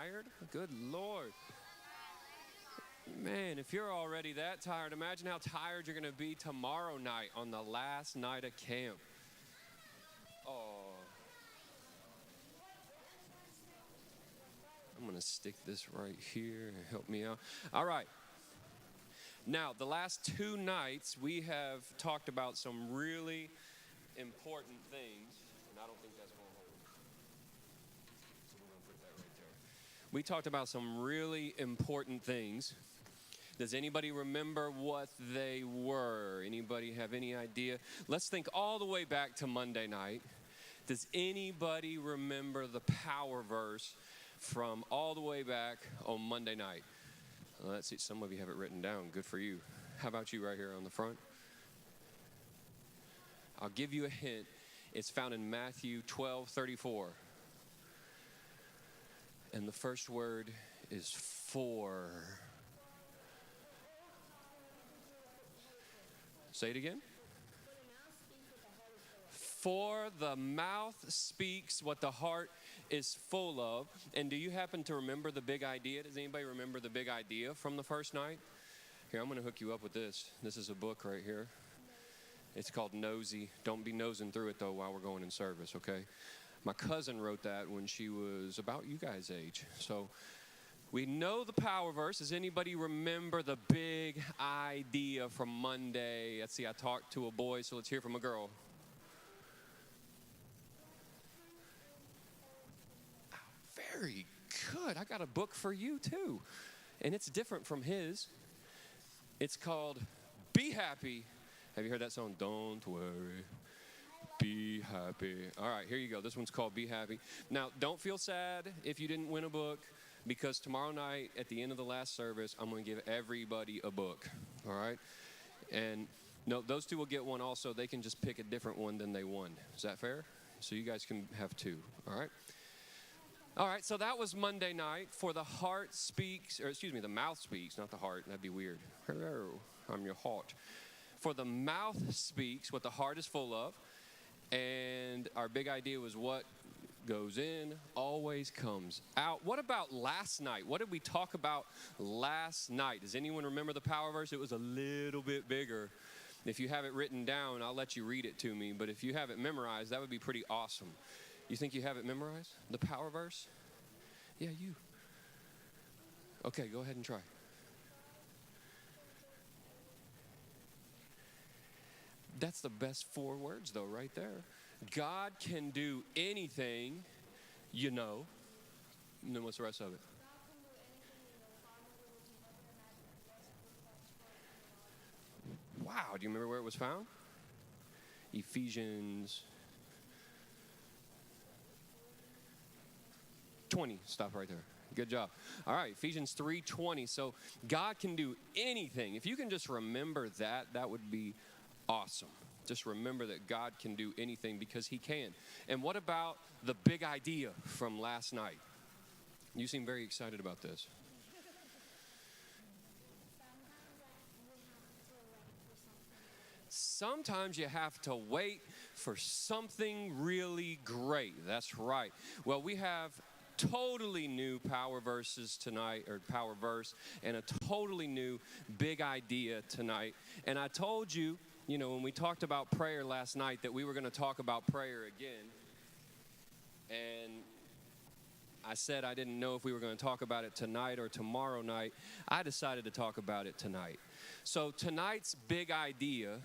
tired? Good Lord. Man, if you're already that tired, imagine how tired you're going to be tomorrow night on the last night of camp. Oh. I'm going to stick this right here and help me out. All right. Now, the last 2 nights, we have talked about some really important things. And I don't think that's going to hold. So we're going to put that right there. We talked about some really important things. Does anybody remember what they were? Anybody have any idea? Let's think all the way back to Monday night. Does anybody remember the power verse from all the way back on Monday night? Let's see, some of you have it written down. Good for you. How about you right here on the front? I'll give you a hint. It's found in Matthew 12:34. And the first word is for. Say it again. For the mouth speaks what the heart is full of. And do you happen to remember the big idea? Does anybody remember the big idea from the first night? Here, I'm going to hook you up with this. This is a book right here. It's called Nosy. Don't be nosing through it, though, while we're going in service, okay? My cousin wrote that when she was about you guys' age. So we know the power verse. Does anybody remember the big idea from Monday? Let's see, I talked to a boy, so let's hear from a girl. Very good. I got a book for you, too. And it's different from his. It's called Be Happy. Have you heard that song? Don't worry. Be happy. All right, here you go. This one's called Be Happy. Now, don't feel sad if you didn't win a book, because tomorrow night at the end of the last service, I'm going to give everybody a book. All right? And no, those 2 will get one also. They can just pick a different one than they won. Is that fair? So you guys can have 2. All right? All right, so that was Monday night. For the heart speaks, or excuse me, the mouth speaks, not the heart. That'd be weird. Hello, I'm your heart. For the mouth speaks what the heart is full of. And our big idea was what goes in always comes out. What about last night? What did we talk about last night? Does anyone remember the power verse? It was a little bit bigger. If you have it written down, I'll let you read it to me. But if you have it memorized, that would be pretty awesome. You think you have it memorized? The power verse? Yeah, you. Okay, go ahead and try. That's the best 4 words, though, right there. God can do anything, you know. And then what's the rest of it? Wow, do you remember where it was found? Ephesians 20. Stop right there. Good job. All right, Ephesians 3:20. So God can do anything. If you can just remember that, that would be awesome. Just remember that God can do anything because he can. And what about the big idea from last night? You seem very excited about this. Sometimes you have to wait for something really great. That's right. Well, we have totally new power verses tonight, or power verse, and a totally new big idea tonight. And I told you, when we talked about prayer last night, that we were going to talk about prayer again. And I said I didn't know if we were going to talk about it tonight or tomorrow night. I decided to talk about it tonight. So tonight's big idea,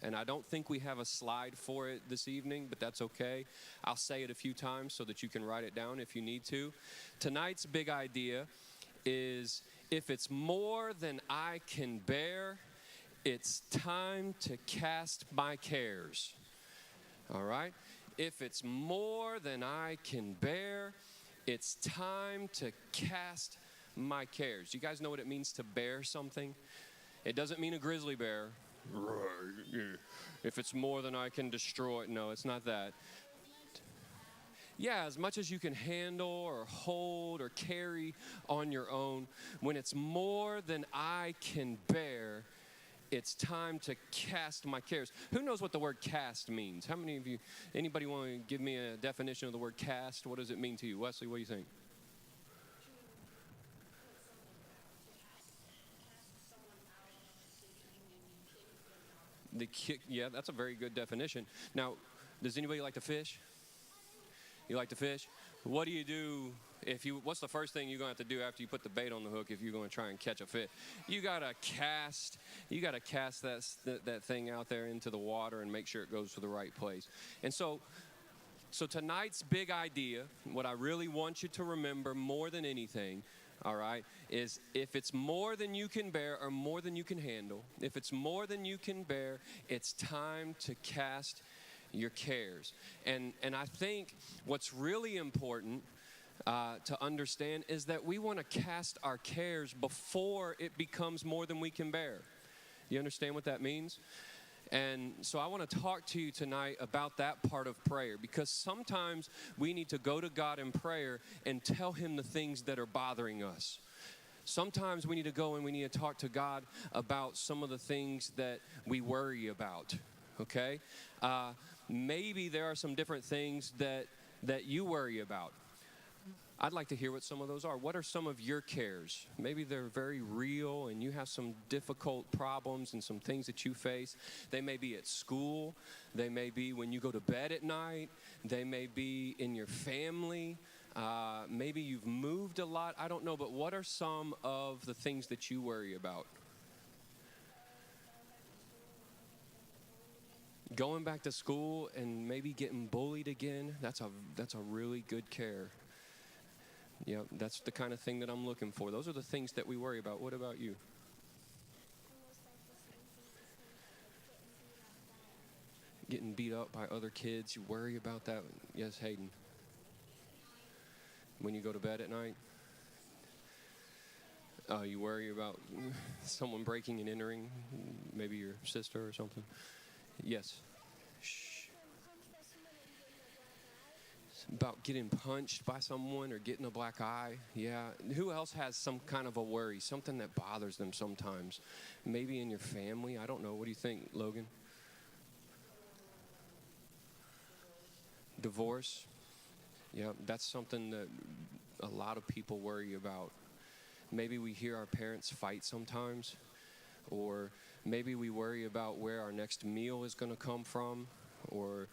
and I don't think we have a slide for it this evening, but that's okay. I'll say it a few times so that you can write it down if you need to. Tonight's big idea is, if it's more than I can bear, it's time to cast my cares. All right? If it's more than I can bear, it's time to cast my cares. You guys know what it means to bear something? It doesn't mean a grizzly bear. Right, yeah. If it's more than I can destroy. No, it's not that. Yeah, as much as you can handle or hold or carry on your own. When it's more than I can bear, it's time to cast my cares. Who knows what the word cast means? How many of you, anybody want to give me a definition of the word cast? What does it mean to you? Wesley, what do you think? Yeah, that's a very good definition. Now, does anybody like to fish? You like to fish? What do you do what's the first thing you're going to have to do after you put the bait on the hook if you're going to try and catch a fish? You got to cast that thing out there into the water and make sure it goes to the right place. And so tonight's big idea, what I really want you to remember more than anything, all right, is if it's more than you can bear or more than you can handle, if it's more than you can bear, it's time to cast your cares. And I think what's really important to understand is that we want to cast our cares before it becomes more than we can bear. You understand what that means? And so I want to talk to you tonight about that part of prayer, because sometimes we need to go to God in prayer and tell him the things that are bothering us. Sometimes we need to go and we need to talk to God about some of the things that we worry about, okay? Maybe there are some different things that you worry about. I'd like to hear what some of those are. What are some of your cares? Maybe they're very real and you have some difficult problems and some things that you face. They may be at school. They may be when you go to bed at night. They may be in your family. Maybe you've moved a lot. I don't know, but what are some of the things that you worry about? Going back to school and maybe getting bullied again, that's a really good care. Yeah, that's the kind of thing that I'm looking for. Those are the things that we worry about. What about you? Getting beat up by other kids, you worry about that? Yes, Hayden. When you go to bed at night? You worry about someone breaking and entering, maybe your sister or something? Yes. Shh. About getting punched by someone or getting a black eye. Yeah. Who else has some kind of a worry, something that bothers them sometimes? Maybe in your family. I don't know. What do you think, Logan? Divorce. Yeah, that's something that a lot of people worry about. Maybe we hear our parents fight sometimes, or maybe we worry about where our next meal is going to come from, or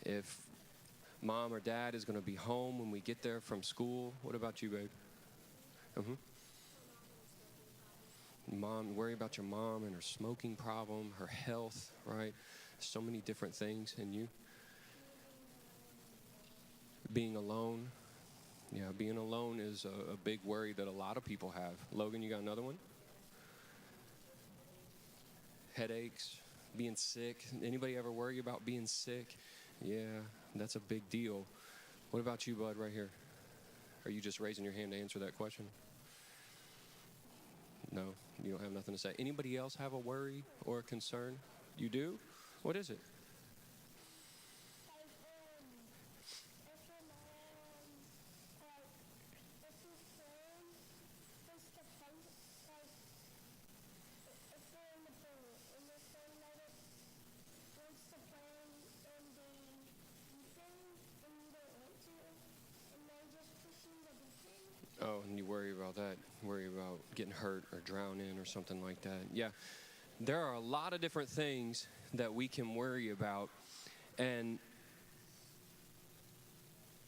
if mom or dad is going to be home when we get there from school. What about you, babe? Mom, worry about your mom and her smoking problem, her health, right? So many different things. And you? Being alone. Yeah, being alone is a big worry that a lot of people have. Logan, you got another one? Headaches, being sick. Anybody ever worry about being sick? Yeah, that's a big deal. What about you, bud, right here? Are you just raising your hand to answer that question? No, you don't have nothing to say. Anybody else have a worry or a concern? You do? What is it? Oh, and you worry about that. Worry about getting hurt or drowning or something like that. Yeah, there are a lot of different things that we can worry about. And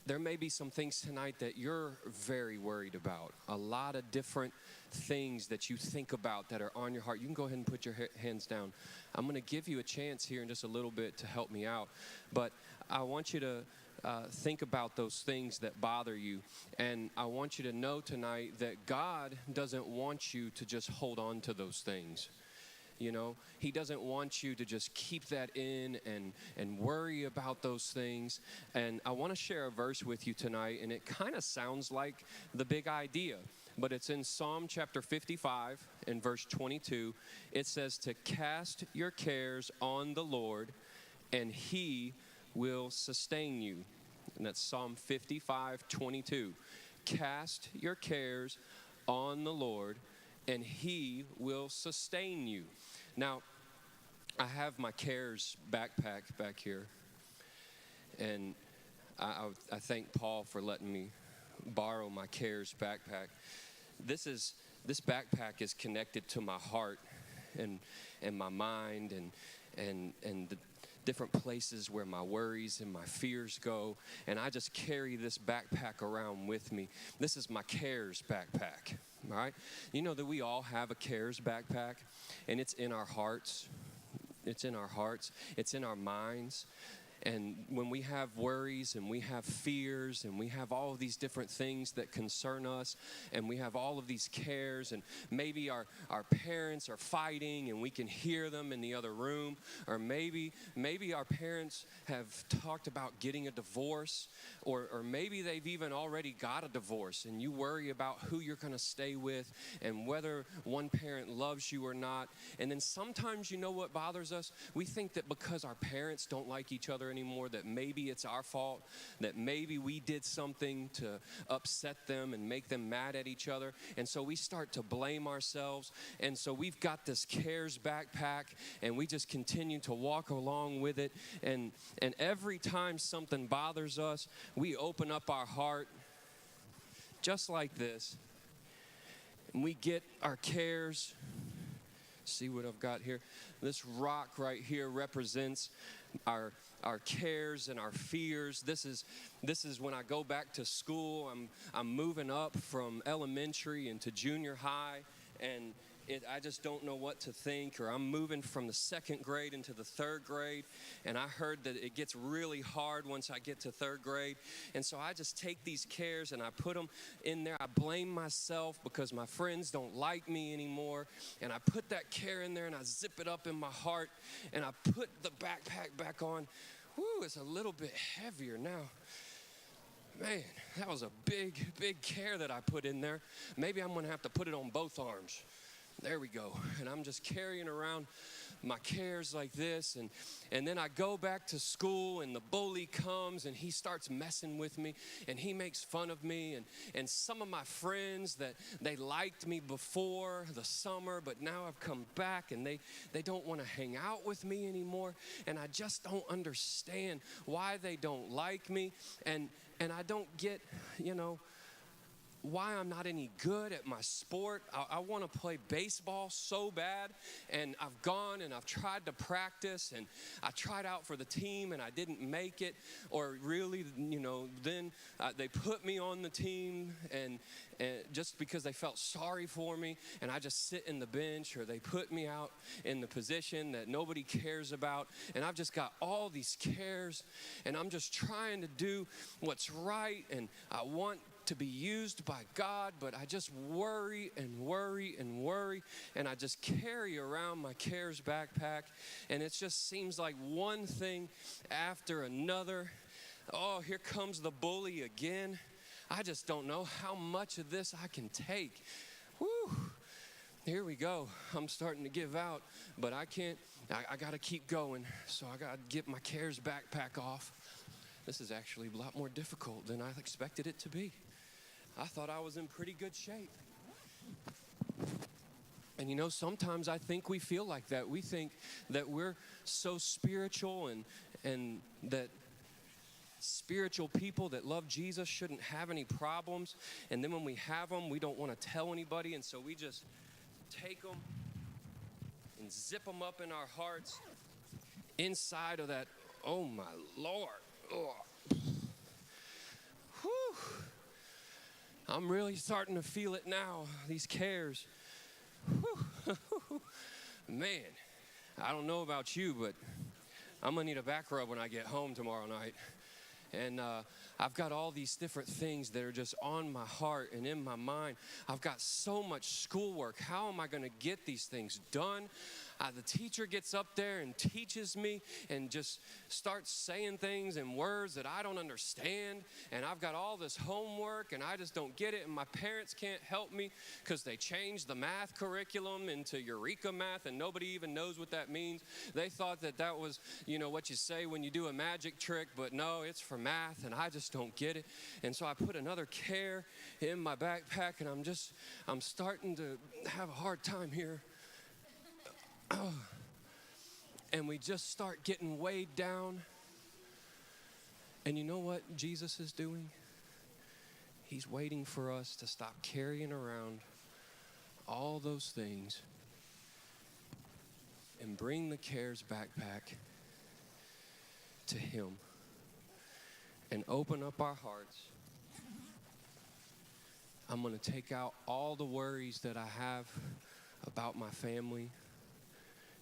there may be some things tonight that you're very worried about. A lot of different things that you think about that are on your heart. You can go ahead and put your hands down. I'm going to give you a chance here in just a little bit to help me out. But I want you to think about those things that bother you. And I want you to know tonight that God doesn't want you to just hold on to those things. You know, he doesn't want you to just keep that in and worry about those things. And I want to share a verse with you tonight, and it kind of sounds like the big idea, but it's in Psalm chapter 55 and verse 22. It says to cast your cares on the Lord, and he will sustain you. And that's Psalm 55:22. Cast your cares on the Lord, and he will sustain you. Now, I have my cares backpack back here, and I thank Paul for letting me borrow my cares backpack. This backpack is connected to my heart and my mind, and the different places where my worries and my fears go. And I just carry this backpack around with me. This is my cares backpack, all right? You know that we all have a cares backpack, and it's in our hearts. It's in our hearts. It's in our minds. And when we have worries and we have fears and we have all of these different things that concern us and we have all of these cares, and maybe our parents are fighting and we can hear them in the other room, or maybe our parents have talked about getting a divorce, or maybe they've even already got a divorce and you worry about who you're going to stay with and whether one parent loves you or not. And then sometimes, you know what bothers us? We think that because our parents don't like each other anymore, that maybe it's our fault, that maybe we did something to upset them and make them mad at each other. And so we start to blame ourselves. And so we've got this cares backpack, and we just continue to walk along with it. And every time something bothers us, we open up our heart just like this, and we get our cares. See what I've got here? This rock right here represents our cares and our fears. This is when I go back to school. I'm moving up from elementary into junior high, and I just don't know what to think. Or I'm moving from the second grade into the third grade, and I heard that it gets really hard once I get to third grade. And so I just take these cares and I put them in there. I blame myself because my friends don't like me anymore, and I put that care in there and I zip it up in my heart, and I put the backpack back on. Whew, it's a little bit heavier now. Man, that was a big care that I put in there. Maybe I'm going to have to put it on both arms. There we go. And I'm just carrying around my cares like this. And then I go back to school, and the bully comes and he starts messing with me, and he makes fun of me. And some of my friends that they liked me before the summer, but now I've come back and they don't want to hang out with me anymore. And I just don't understand why they don't like me. And I don't get, why I'm not any good at my sport. I want to play baseball so bad, and I've gone and I've tried to practice, and I tried out for the team and I didn't make it. Or really, then they put me on the team and just because they felt sorry for me, and I just sit in the bench, or they put me out in the position that nobody cares about. And I've just got all these cares, and I'm just trying to do what's right, and I want to be used by God, but I just worry and worry and worry, and I just carry around my cares backpack, and it just seems like one thing after another. Oh, here comes the bully again. I just don't know how much of this I can take. Whew. Here we go. I'm starting to give out, but I can't. I got to keep going, so I got to get my cares backpack off. This is actually a lot more difficult than I expected it to be. I thought I was in pretty good shape. And sometimes I think we feel like that. We think that we're so spiritual, and that spiritual people that love Jesus shouldn't have any problems. And then when we have them, we don't want to tell anybody. And so we just take them and zip them up in our hearts inside of that. Oh, my Lord. Oh. Whew. I'm really starting to feel it now, these cares. Man, I don't know about you, but I'm going to need a back rub when I get home tomorrow night. And I've got all these different things that are just on my heart and in my mind. I've got so much schoolwork. How am I going to get these things done? The teacher gets up there and teaches me and just starts saying things in words that I don't understand. And I've got all this homework and I just don't get it. And my parents can't help me because they changed the math curriculum into Eureka math, and nobody even knows what that means. They thought that was, what you say when you do a magic trick, but no, it's for math, and I just don't get it. And so I put another care in my backpack, and I'm starting to have a hard time here. And we just start getting weighed down. And you know what Jesus is doing? He's waiting for us to stop carrying around all those things and bring the cares backpack to him and open up our hearts. I'm going to take out all the worries that I have about my family,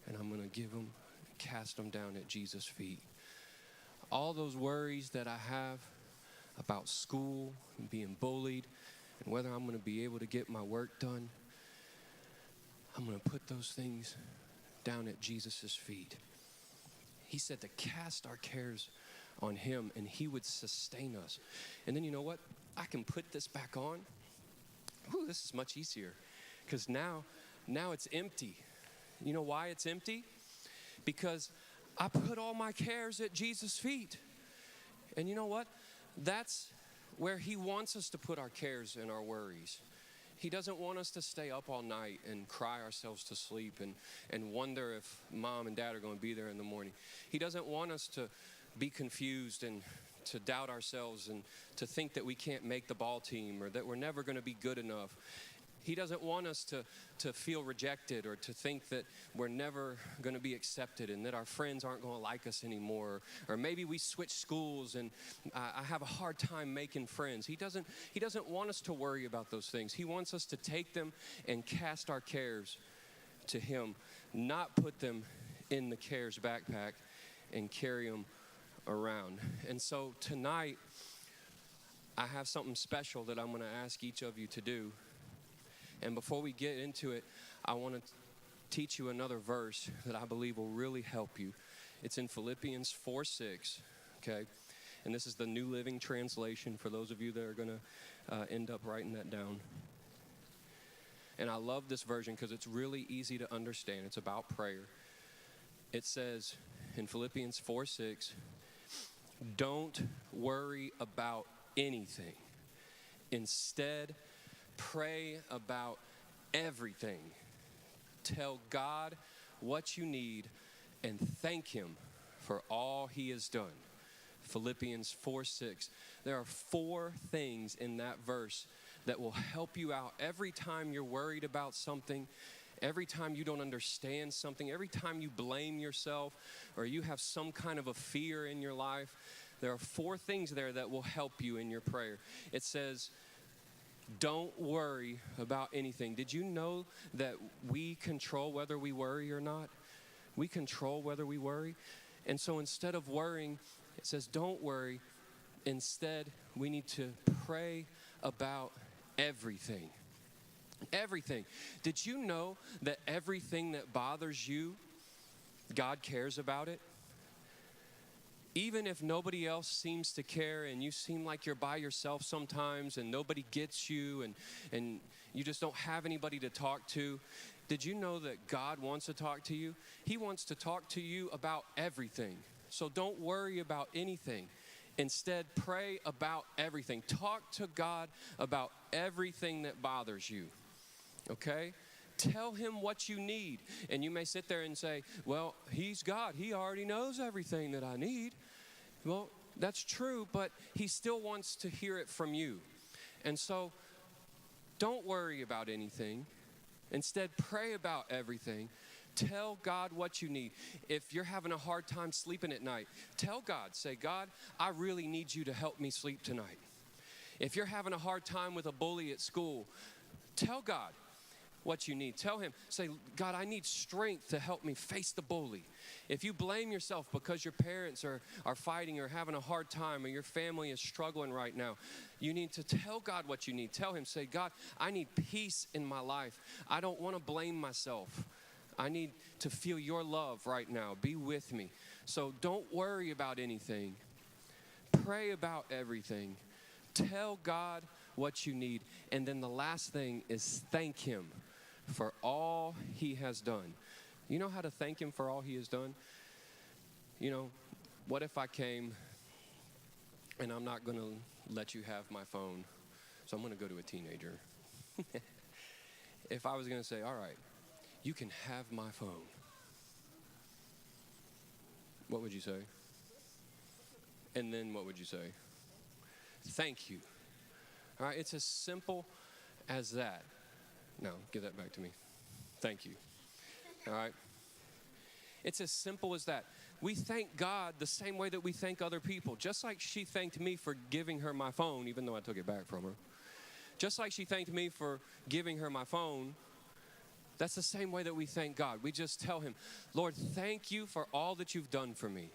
and I'm going to give them, cast them down at Jesus' feet. All those worries that I have about school and being bullied and whether I'm going to be able to get my work done, I'm going to put those things down at Jesus' feet. He said to cast our cares on him and he would sustain us. And then you know what? I can put this back on. Ooh, this is much easier because now it's empty. You know why it's empty? Because I put all my cares at Jesus' feet. And you know what? That's where he wants us to put our cares and our worries. He doesn't want us to stay up all night and cry ourselves to sleep and wonder if mom and dad are going to be there in the morning. He doesn't want us to be confused and to doubt ourselves and to think that we can't make the ball team or that we're never going to be good enough. He doesn't want us to feel rejected or to think that we're never going to be accepted and that our friends aren't going to like us anymore. Or maybe we switch schools and I have a hard time making friends. He doesn't want us to worry about those things. He wants us to take them and cast our cares to him, not put them in the cares backpack and carry them around. And so tonight, I have something special that I'm going to ask each of you to do. And before we get into it, I want to teach you another verse that I believe will really help you. It's in Philippians 4:6, okay? And this is the New Living Translation for those of you that are going to end up writing that down. And I love this version because it's really easy to understand. It's about prayer. It says in Philippians 4:6, don't worry about anything. Instead, pray about everything. Tell God what you need and thank him for all he has done. Philippians 4:6. There are 4 things in that verse that will help you out every time you're worried about something, every time you don't understand something, every time you blame yourself or you have some kind of a fear in your life. There are 4 things there that will help you in your prayer. It says, don't worry about anything. Did you know that we control whether we worry or not? We control whether we worry. And so instead of worrying, it says don't worry. Instead, we need to pray about everything. Everything. Did you know that everything that bothers you, God cares about it? Even if nobody else seems to care and you seem like you're by yourself sometimes and nobody gets you and you just don't have anybody to talk to, did you know that God wants to talk to you? He wants to talk to you about everything. So don't worry about anything. Instead, pray about everything. Talk to God about everything that bothers you, okay? Tell him what you need. And you may sit there and say, well, he's God. He already knows everything that I need. Well, that's true, but he still wants to hear it from you. And so don't worry about anything. Instead, pray about everything. Tell God what you need. If you're having a hard time sleeping at night, tell God. Say, God, I really need you to help me sleep tonight. If you're having a hard time with a bully at school, tell God what you need. Tell him, say, God, I need strength to help me face the bully. If you blame yourself because your parents are fighting or having a hard time or your family is struggling right now, you need to tell God what you need. Tell him, say, God, I need peace in my life. I don't want to blame myself. I need to feel your love right now. Be with me. So don't worry about anything. Pray about everything. Tell God what you need. And then the last thing is thank him for all he has done. You know how to thank him for all he has done? You know, what if I came and I'm not going to let you have my phone, so I'm going to go to a teenager. If I was going to say, all right, you can have my phone, what would you say? And then what would you say? Thank you. All right, it's as simple as that. No, give that back to me. Thank you. All right. It's as simple as that. We thank God the same way that we thank other people. Just like she thanked me for giving her my phone, even though I took it back from her. Just like she thanked me for giving her my phone, that's the same way that we thank God. We just tell him, Lord, thank you for all that you've done for me.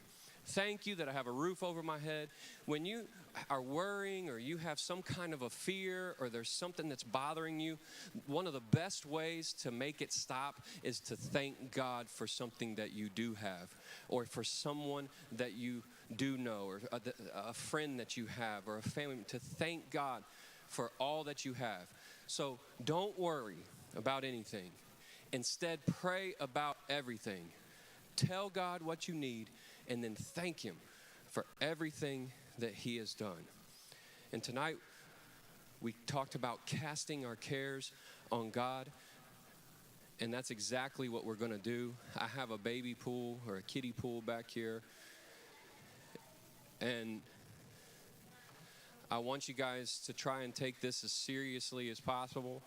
Thank you that I have a roof over my head. When you are worrying or you have some kind of a fear or there's something that's bothering you, one of the best ways to make it stop is to thank God for something that you do have, or for someone that you do know, or a friend that you have, or a family, to thank God for all that you have. So don't worry about anything. Instead, pray about everything. Tell God what you need, and then thank him for everything that he has done. And tonight, we talked about casting our cares on God, and that's exactly what we're going to do. I have a baby pool or a kiddie pool back here, and I want you guys to try and take this as seriously as possible,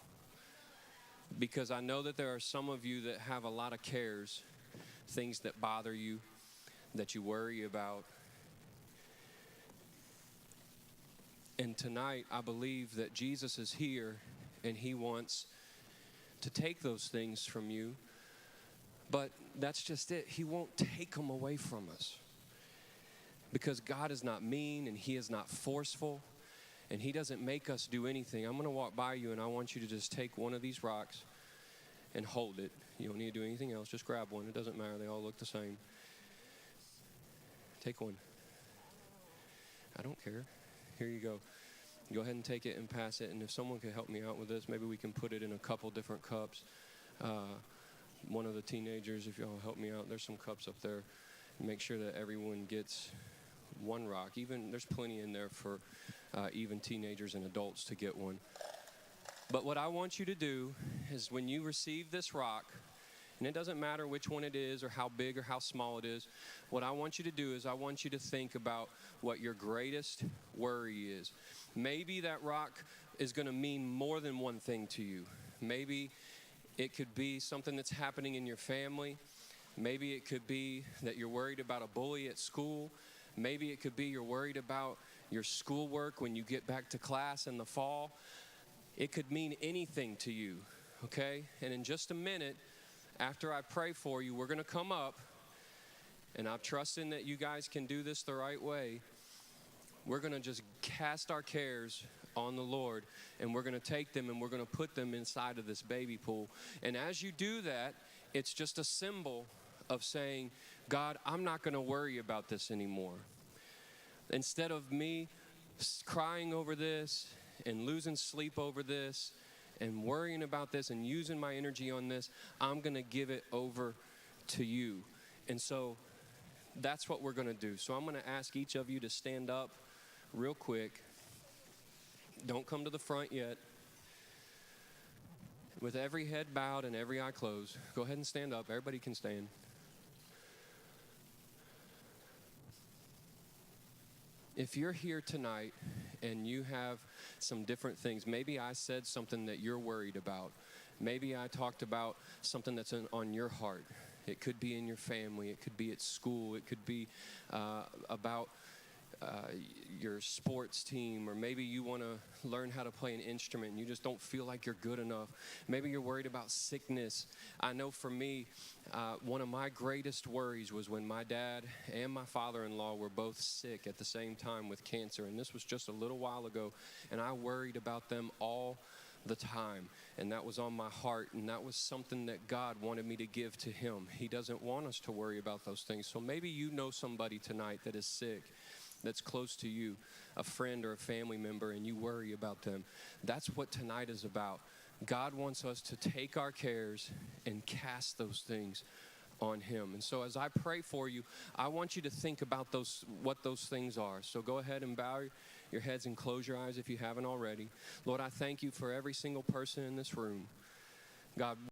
because I know that there are some of you that have a lot of cares, things that bother you, that you worry about. And tonight, I believe that Jesus is here, and he wants to take those things from you. But that's just it. He won't take them away from us, because God is not mean, and he is not forceful, and he doesn't make us do anything. I'm going to walk by you, and I want you to just take one of these rocks and hold it. You don't need to do anything else. Just grab one. It doesn't matter. They all look the same. Take one. I don't care. Here you go. Go ahead and take it and pass it. And if someone could help me out with this, maybe we can put it in a couple different cups. One of the teenagers, if y'all help me out, there's some cups up there. Make sure that everyone gets one rock. Even there's plenty in there for even teenagers and adults to get one. But what I want you to do is, when you receive this rock, and it doesn't matter which one it is or how big or how small it is, what I want you to do is I want you to think about what your greatest worry is. Maybe that rock is going to mean more than one thing to you. Maybe it could be something that's happening in your family. Maybe it could be that you're worried about a bully at school. Maybe it could be you're worried about your schoolwork when you get back to class in the fall. It could mean anything to you, okay? And in just a minute, after I pray for you, we're going to come up, and I'm trusting that you guys can do this the right way. We're going to just cast our cares on the Lord, and we're going to take them and we're going to put them inside of this baby pool. And as you do that, it's just a symbol of saying, God, I'm not going to worry about this anymore. Instead of me crying over this and losing sleep over this and worrying about this and using my energy on this, I'm going to give it over to you. And so that's what we're going to do. So I'm going to ask each of you to stand up real quick. Don't come to the front yet. With every head bowed and every eye closed, go ahead and stand up. Everybody can stand. If you're here tonight and you have some different things, maybe I said something that you're worried about. Maybe I talked about something that's on your heart. It could be in your family. It could be at school. It could be about your sports team, or maybe you want to learn how to play an instrument and you just don't feel like you're good enough. Maybe you're worried about sickness. I know for me, one of my greatest worries was when my dad and my father-in-law were both sick at the same time with cancer, and this was just a little while ago, and I worried about them all the time, and that was on my heart, and that was something that God wanted me to give to him. He doesn't want us to worry about those things. So maybe you know somebody tonight that is sick, that's close to you, a friend or a family member, and you worry about them. That's what tonight is about. God wants us to take our cares and cast those things on him. And so as I pray for you, I want you to think about what those things are. So go ahead and bow your heads and close your eyes if you haven't already. Lord, I thank you for every single person in this room. God,